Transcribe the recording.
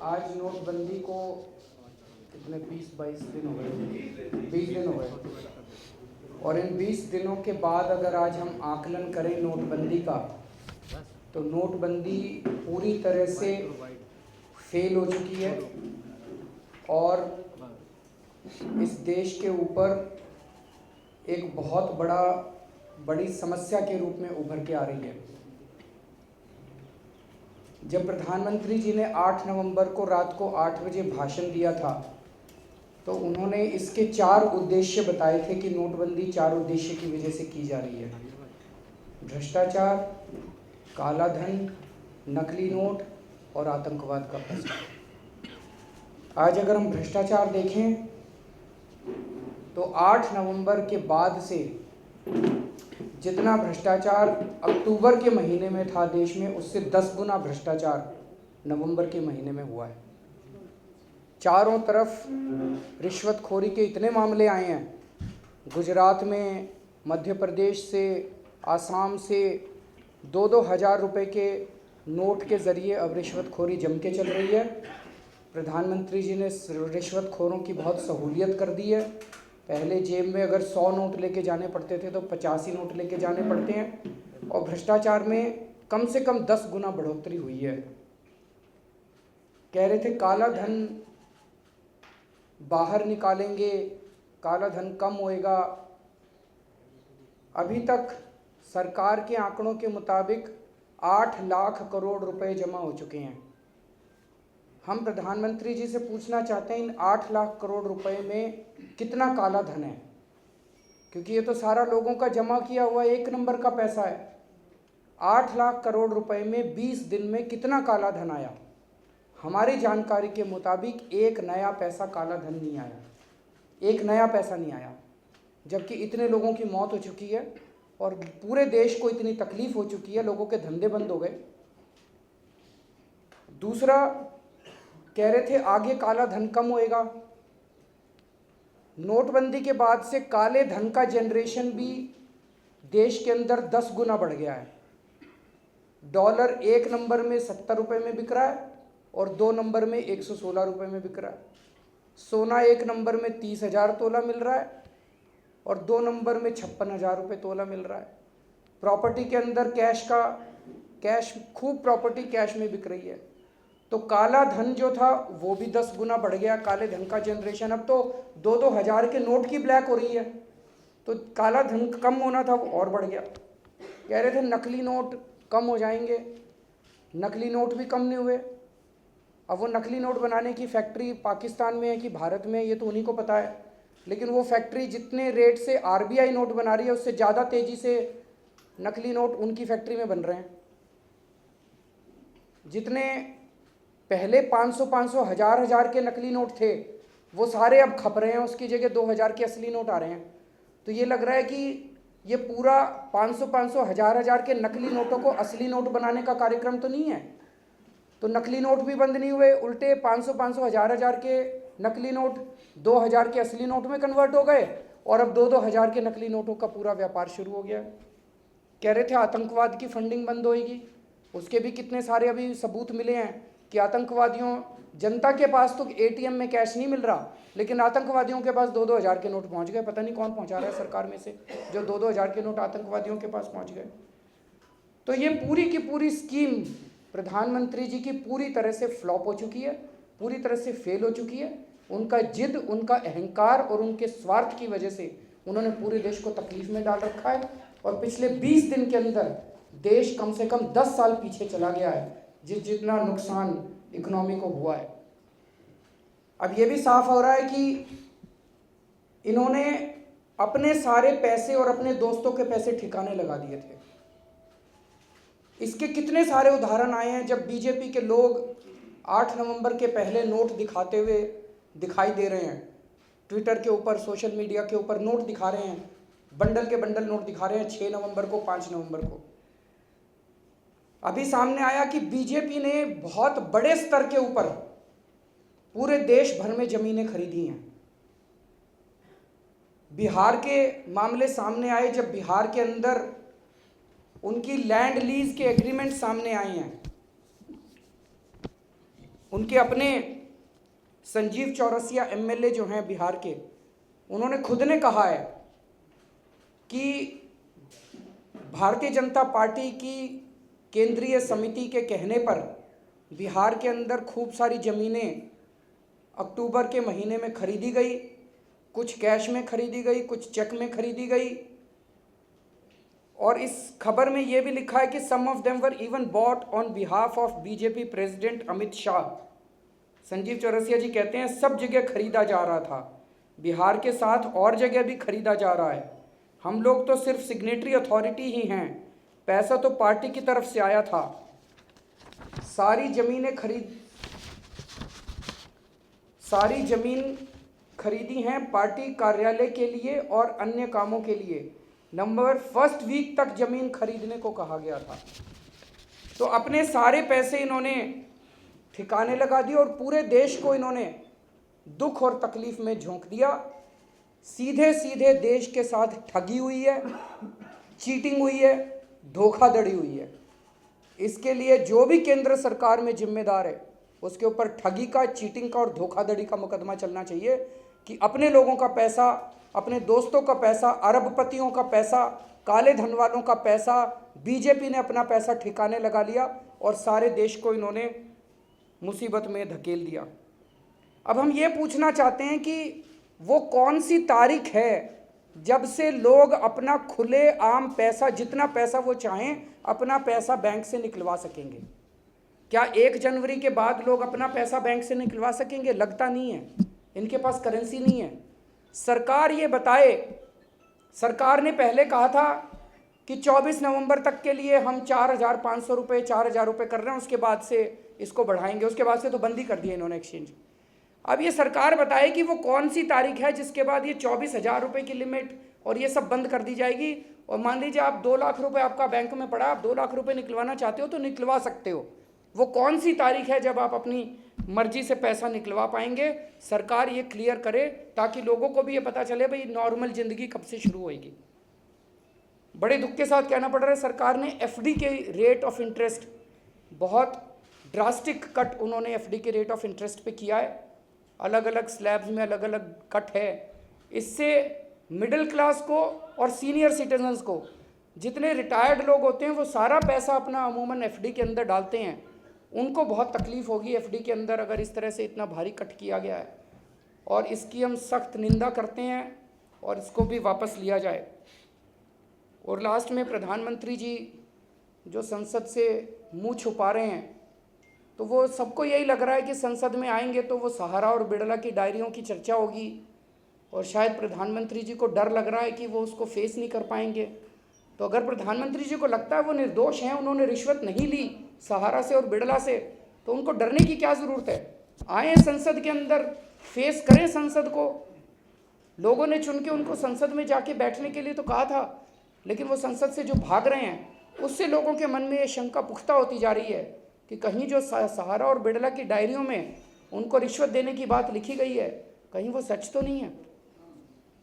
आज नोटबंदी को कितने 20-22 दिन हो गए, 20 दिन हो गए। और इन 20 दिनों के बाद अगर आज हम आकलन करें नोटबंदी का, तो नोटबंदी पूरी तरह से फेल हो चुकी है और इस देश के ऊपर एक बहुत बड़ी समस्या के रूप में उभर के आ रही है। जब प्रधानमंत्री जी ने 8 नवंबर को रात को 8 बजे भाषण दिया था, तो उन्होंने इसके 4 उद्देश्य बताए थे कि नोटबंदी 4 उद्देश्य की वजह से की जा रही है: भ्रष्टाचार, काला धन, नकली नोट और आतंकवाद का प्रसार। आज अगर हम भ्रष्टाचार देखें तो 8 नवंबर के बाद से जितना भ्रष्टाचार अक्टूबर के महीने में था देश में, उससे 10 गुना भ्रष्टाचार नवंबर के महीने में हुआ है। चारों तरफ रिश्वतखोरी के इतने मामले आए हैं। गुजरात में, मध्य प्रदेश से, आसाम से 2-2 हज़ार रुपये के नोट के ज़रिए अब रिश्वतखोरी जम के चल रही है। प्रधानमंत्री जी ने रिश्वतखोरों की बहुत सहूलियत कर दी है। पहले जेब में अगर 100 नोट लेके जाने पड़ते थे तो 85 नोट लेके जाने पड़ते हैं। और भ्रष्टाचार में कम से कम 10 गुना बढ़ोतरी हुई है। कह रहे थे काला धन बाहर निकालेंगे, काला धन कम होएगा। अभी तक सरकार के आंकड़ों के मुताबिक 8 लाख करोड़ रुपए जमा हो चुके हैं। हम प्रधानमंत्री जी से पूछना चाहते हैं, इन 8 लाख करोड़ रुपए में कितना काला धन है? क्योंकि ये तो सारा लोगों का जमा किया हुआ एक नंबर का पैसा है। 8 लाख करोड़ रुपए में 20 दिन में कितना काला धन आया? हमारी जानकारी के मुताबिक एक नया पैसा काला धन नहीं आया, एक नया पैसा नहीं आया। जबकि इतने लोगों की मौत हो चुकी है और पूरे देश को इतनी तकलीफ हो चुकी है, लोगों के धंधे बंद हो गए। दूसरा, कह रहे थे आगे काला धन कम होएगा। नोटबंदी के बाद से काले धन का जनरेशन भी देश के अंदर 10 गुना बढ़ गया है। डॉलर 1 नंबर में 70 रुपये में बिक रहा है और 2 नंबर में 116 रुपये में बिक रहा है। सोना 1 नंबर में 30,000 तोला मिल रहा है और 2 नंबर में 56,000 रुपये तोला मिल रहा है। प्रॉपर्टी के अंदर खूब प्रॉपर्टी कैश में बिक रही है। तो काला धन जो था वो भी 10 गुना बढ़ गया। काले धन का जनरेशन अब तो 2-2 हज़ार के नोट की ब्लैक हो रही है। तो काला धन कम होना था वो और बढ़ गया। कह रहे थे नकली नोट कम हो जाएंगे, नकली नोट भी कम नहीं हुए। अब वो नकली नोट बनाने की फैक्ट्री पाकिस्तान में है कि भारत में, ये तो उन्हीं को पता है। लेकिन वो फैक्ट्री जितने रेट से RBI नोट बना रही है, उससे ज़्यादा तेज़ी से नकली नोट उनकी फैक्ट्री में बन रहे हैं। जितने पहले 500-500, 1000-1000 के नकली नोट थे, वो सारे अब खप रहे हैं, उसकी जगह 2000 के असली नोट आ रहे हैं। तो ये लग रहा है कि ये पूरा 500-500, 1000-1000 के नकली नोटों को असली नोट बनाने का कार्यक्रम तो नहीं है। तो नकली नोट भी बंद नहीं हुए, उल्टे 500-500, 1000-1000 के नकली नोट 2000 के असली नोट में कन्वर्ट हो गए और अब 2-2 हज़ार के नकली नोटों का पूरा व्यापार शुरू हो गया। कह रहे थे आतंकवाद की फंडिंग बंद होएगी, उसके भी कितने सारे अभी सबूत मिले हैं कि आतंकवादियों, जनता के पास तो ATM में कैश नहीं मिल रहा, लेकिन आतंकवादियों के पास 2-2 हज़ार के नोट पहुंच गए। पता नहीं कौन पहुंचा रहा है सरकार में से, जो 2-2 हज़ार के नोट आतंकवादियों के पास पहुंच गए। तो ये पूरी की पूरी स्कीम प्रधानमंत्री जी की पूरी तरह से फ्लॉप हो चुकी है, पूरी तरह से फेल हो चुकी है। उनका जिद, उनका अहंकार और उनके स्वार्थ की वजह से उन्होंने पूरे देश को तकलीफ में डाल रखा है। और पिछले 20 दिन के अंदर देश कम से कम 10 साल पीछे चला गया है, जितना नुकसान इकोनॉमी को हुआ है। अब ये भी साफ हो रहा है कि इन्होंने अपने सारे पैसे और अपने दोस्तों के पैसे ठिकाने लगा दिए थे। इसके कितने सारे उदाहरण आए हैं जब बीजेपी के लोग 8 नवंबर के पहले नोट दिखाते हुए दिखाई दे रहे हैं। ट्विटर के ऊपर, सोशल मीडिया के ऊपर नोट दिखा रहे हैं, बंडल के बंडल नोट दिखा रहे हैं 6 नवंबर को, 5 नवंबर को। अभी सामने आया कि बीजेपी ने बहुत बड़े स्तर के ऊपर पूरे देश भर में जमीनें खरीदी हैं। बिहार के मामले सामने आए, जब बिहार के अंदर उनकी लैंड लीज के एग्रीमेंट सामने आए हैं। उनके अपने संजीव चौरसिया एमएलए जो हैं बिहार के, उन्होंने खुद ने कहा है कि भारतीय जनता पार्टी की केंद्रीय समिति के कहने पर बिहार के अंदर खूब सारी ज़मीनें अक्टूबर के महीने में खरीदी गई, कुछ कैश में खरीदी गई, कुछ चेक में खरीदी गई। और इस खबर में यह भी लिखा है कि some of them were even bought on behalf of BJP president Amit Shah. Sanjeev Chaurasia ji कहते हैं सब जगह खरीदा जा रहा था, बिहार के साथ और जगह भी खरीदा जा रहा है। हम लोग तो सिर्फ सिग्नेटरी अथॉरिटी ही हैं, पैसा तो पार्टी की तरफ से आया था। सारी जमीन खरीदी हैं पार्टी कार्यालय के लिए और अन्य कामों के लिए। नवंबर फर्स्ट वीक तक जमीन खरीदने को कहा गया था। तो अपने सारे पैसे इन्होंने ठिकाने लगा दिए और पूरे देश को इन्होंने दुख और तकलीफ में झोंक दिया। सीधे सीधे देश के साथ ठगी हुई है, चीटिंग हुई है, धोखाधड़ी हुई है। इसके लिए जो भी केंद्र सरकार में जिम्मेदार है उसके ऊपर ठगी का, चीटिंग का और धोखाधड़ी का मुकदमा चलना चाहिए कि अपने लोगों का पैसा, अपने दोस्तों का पैसा, अरबपतियों का पैसा, काले धन वालों का पैसा, बीजेपी ने अपना पैसा ठिकाने लगा लिया और सारे देश को इन्होंने मुसीबत में धकेल दिया। अब हम ये पूछना चाहते हैं कि वो कौन सी तारीख है जब से लोग अपना खुले आम पैसा, जितना पैसा वो चाहें, अपना पैसा बैंक से निकलवा सकेंगे? क्या 1 जनवरी के बाद लोग अपना पैसा बैंक से निकलवा सकेंगे? लगता नहीं है, इनके पास करेंसी नहीं है। सरकार ये बताए। सरकार ने पहले कहा था कि 24 नवंबर तक के लिए हम 4,500 रुपये, 4,000 रुपये कर रहे हैं, उसके बाद से इसको बढ़ाएंगे। उसके बाद से तो बंद ही कर दिया इन्होंने एक्सचेंज। अब ये सरकार बताए कि वो कौन सी तारीख है जिसके बाद ये 24,000 रुपये की लिमिट और ये सब बंद कर दी जाएगी। और मान लीजिए आप 2 लाख रुपए आपका बैंक में पड़ा, आप 2 लाख रुपए निकलवाना चाहते हो तो निकलवा सकते हो। वो कौन सी तारीख है जब आप अपनी मर्जी से पैसा निकलवा पाएंगे? सरकार ये क्लियर करे ताकि लोगों को भी ये पता चले भाई नॉर्मल ज़िंदगी कब से शुरू होएगी। बड़े दुख के साथ कहना पड़ रहा है, सरकार ने एफडी के रेट ऑफ इंटरेस्ट बहुत ड्रास्टिक कट उन्होंने एफडी के रेट ऑफ इंटरेस्ट पे किया है। अलग अलग स्लैब्स में अलग अलग कट है। इससे मिडिल क्लास को और सीनियर सिटीजन्स को, जितने रिटायर्ड लोग होते हैं वो सारा पैसा अपना अमूमन एफडी के अंदर डालते हैं, उनको बहुत तकलीफ़ होगी एफडी के अंदर अगर इस तरह से इतना भारी कट किया गया है। और इसकी हम सख्त निंदा करते हैं और इसको भी वापस लिया जाए। और लास्ट में प्रधानमंत्री जी जो संसद से मुंह छुपा रहे हैं, तो वो सबको यही लग रहा है कि संसद में आएंगे तो वो सहारा और बिड़ला की डायरियों की चर्चा होगी और शायद प्रधानमंत्री जी को डर लग रहा है कि वो उसको फेस नहीं कर पाएंगे। तो अगर प्रधानमंत्री जी को लगता है वो निर्दोष हैं, उन्होंने रिश्वत नहीं ली सहारा से और बिड़ला से, तो उनको डरने की क्या ज़रूरत है? आए संसद के अंदर, फेस करें संसद को। लोगों ने चुन के उनको संसद में जाके बैठने के लिए तो कहा था, लेकिन वो संसद से जो भाग रहे हैं उससे लोगों के मन में ये शंका पुख्ता होती जा रही है कि कहीं जो सहारा और बिड़ला की डायरियों में उनको रिश्वत देने की बात लिखी गई है, कहीं वो सच तो नहीं है।